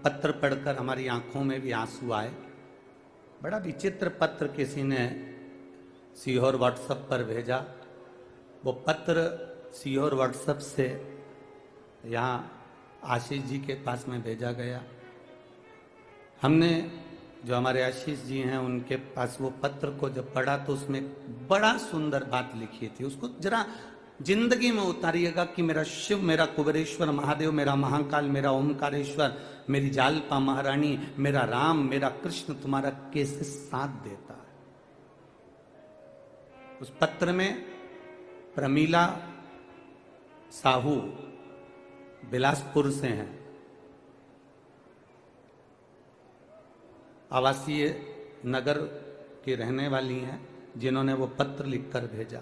पत्र पढ़कर हमारी आंखों में भी आंसू आए। बड़ा विचित्र पत्र किसी ने सीहोर व्हाट्सएप पर भेजा। वो पत्र सीहोर व्हाट्सएप से यहाँ आशीष जी के पास में भेजा गया। हमने जो हमारे आशीष जी हैं उनके पास वो पत्र को जब पढ़ा तो उसमें बड़ा सुंदर बात लिखी थी। उसको जरा जिंदगी में उतारिएगा कि मेरा शिव, मेरा कुबेरेश्वर महादेव, मेरा महाकाल, मेरा ओमकारेश्वर, मेरी जालपा महारानी, मेरा राम, मेरा कृष्ण तुम्हारा कैसे साथ देता है। उस पत्र में प्रमीला साहू बिलासपुर से हैं, आवासीय नगर की रहने वाली हैं, जिन्होंने वो पत्र लिखकर भेजा।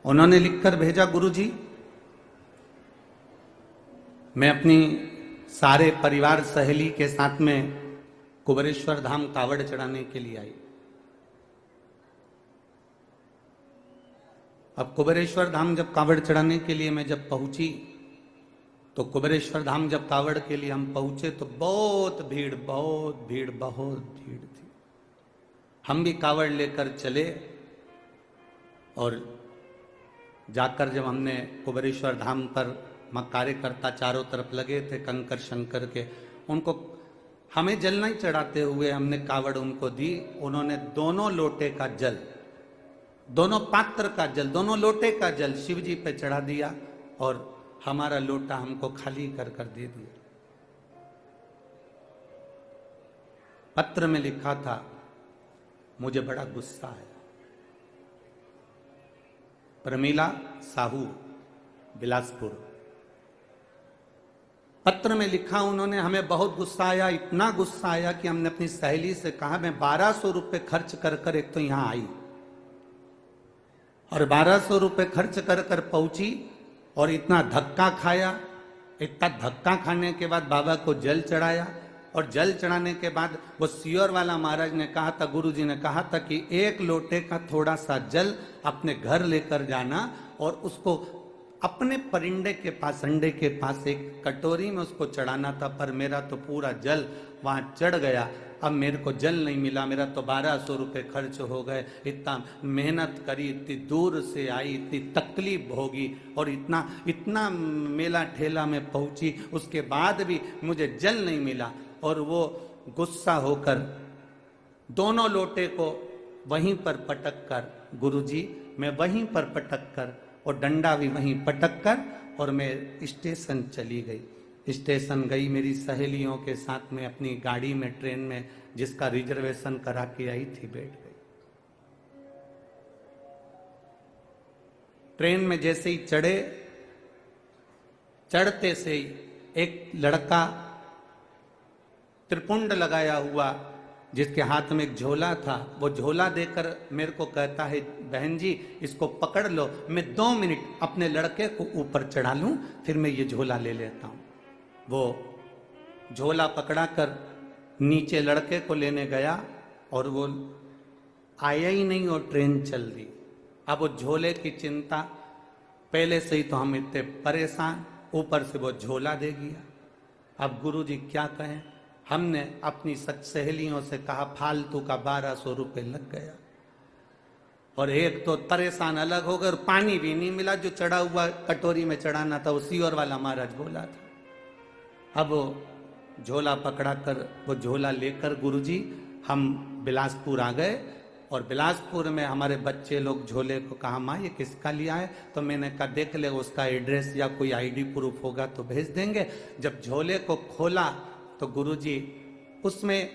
उन्होंने लिखकर भेजा, गुरुजी मैं अपनी सारे परिवार सहेली के साथ में कुबेरेश्वर धाम कावड़ चढ़ाने के लिए आई। अब कुबेरेश्वर धाम जब कावड़ चढ़ाने के लिए मैं जब पहुंची तो कुबेरेश्वर धाम जब कावड़ के लिए हम पहुंचे तो बहुत भीड़ थी। हम भी कावड़ लेकर चले और जाकर जब हमने कुबेरेश्वर धाम पर कार्यकर्ता चारों तरफ लगे थे कंकर शंकर के, उनको हमें जल नहीं चढ़ाते हुए हमने कावड़ उनको दी। उन्होंने दोनों लोटे का जल, दोनों पात्र का जल, दोनों लोटे का जल शिव जी पे चढ़ा दिया और हमारा लोटा हमको खाली कर कर दे दिया। पत्र में लिखा था, मुझे बड़ा गुस्सा आया। प्रमीला साहू बिलासपुर, पत्र में लिखा उन्होंने, हमें बहुत गुस्सा आया, इतना गुस्सा आया कि हमने अपनी सहेली से कहा मैं 1200 रुपए खर्च कर कर एक तो यहां आई और 1200 रुपए खर्च कर कर पहुंची और इतना धक्का खाया। इतना धक्का खाने के बाद बाबा को जल चढ़ाया और जल चढ़ाने के बाद वो सीहोर वाला महाराज ने कहा था, गुरु जी ने कहा था कि एक लोटे का थोड़ा सा जल अपने घर लेकर जाना और उसको अपने परिंदे के पास, अंडे के पास एक कटोरी में उसको चढ़ाना था। पर मेरा तो पूरा जल वहां चढ़ गया, अब मेरे को जल नहीं मिला, मेरा तो 1200 रुपये खर्च हो गए। इतना मेहनत करी, इतनी दूर से आई, इतनी तकलीफ भोगी और इतना मेला ठेला में पहुंची, उसके बाद भी मुझे जल नहीं मिला। और वो गुस्सा होकर दोनों लोटे को वहीं पर पटक कर, गुरुजी मैं वहीं पर पटक कर और डंडा भी वहीं पटक कर और मैं स्टेशन चली गई। स्टेशन गई मेरी सहेलियों के साथ में अपनी गाड़ी में, ट्रेन में जिसका रिजर्वेशन करा के आई थी, बैठ गई। ट्रेन में जैसे ही चढ़े, चढ़ते से ही एक लड़का त्रिपुंड लगाया हुआ जिसके हाथ में एक झोला था, वो झोला देकर मेरे को कहता है, बहन जी इसको पकड़ लो, मैं 2 मिनट अपने लड़के को ऊपर चढ़ा लूं, फिर मैं ये झोला ले लेता हूं। वो झोला पकड़ा कर नीचे लड़के को लेने गया और वो आया ही नहीं और ट्रेन चल दी। अब वो झोले की चिंता, पहले से ही तो हम इतने परेशान, ऊपर से वो झोला दे गया। अब गुरुजी क्या कहें, हमने अपनी सहेलियों से कहा फालतू का 1200 रुपये लग गया और एक तो परेशान अलग हो गए, पानी भी नहीं मिला, जो चढ़ा हुआ कटोरी में चढ़ाना था वो सीहोर वाला महाराज बोला था। अब वो झोला पकड़ा कर, वो झोला लेकर गुरुजी हम बिलासपुर आ गए और बिलासपुर में हमारे बच्चे लोग झोले को कहा, माँ ये किसका लिया है? तो मैंने कहा देख ले, उसका एड्रेस या कोई आईडी प्रूफ होगा तो भेज देंगे। जब झोले को खोला तो गुरुजी उसमें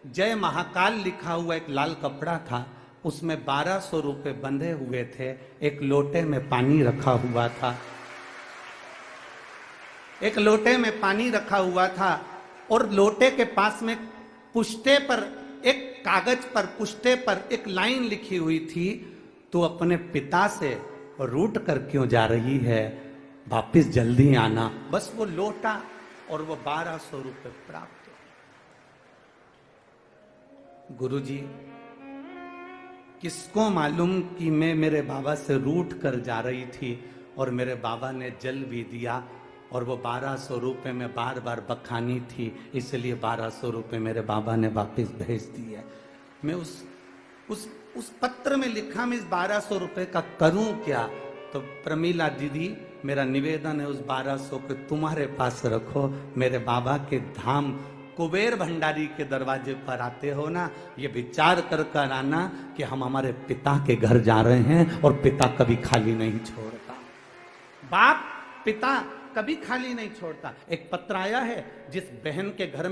जय महाकाल लिखा हुआ एक लाल कपड़ा था, उसमें 1200 रुपये बंधे हुए थे, एक लोटे में पानी रखा हुआ था, एक लोटे में पानी रखा हुआ था और लोटे के पास में पुष्टे पर, एक कागज पर पुष्टे पर एक लाइन लिखी हुई थी, तू अपने पिता से रूठ कर क्यों जा रही है, वापिस जल्दी आना। बस वो लोटा और वो 1200 रुपये प्राप्त हो। गुरुजी किसको मालूम कि मैं मेरे बाबा से रूठ कर जा रही थी और मेरे बाबा ने जल भी दिया और वो 1200 रुपये में बार बार बखानी थी, इसलिए 1200 रुपये मेरे बाबा ने वापस भेज दिए। मैं उस पत्र में लिखा मैं इस 1200 रुपये का करूं क्या? तो प्रमीला दीदी, मेरा निवेदन है उस 1200 को तुम्हारे पास रखो। मेरे बाबा के धाम कुबेर भंडारी के दरवाजे पर आते हो ना, ये विचार कर कर आना कि हम हमारे पिता के घर जा रहे हैं और पिता कभी खाली नहीं छोड़ता। बाप पिता कभी खाली नहीं छोड़ता। एक पत्र आया है जिस बहन के घर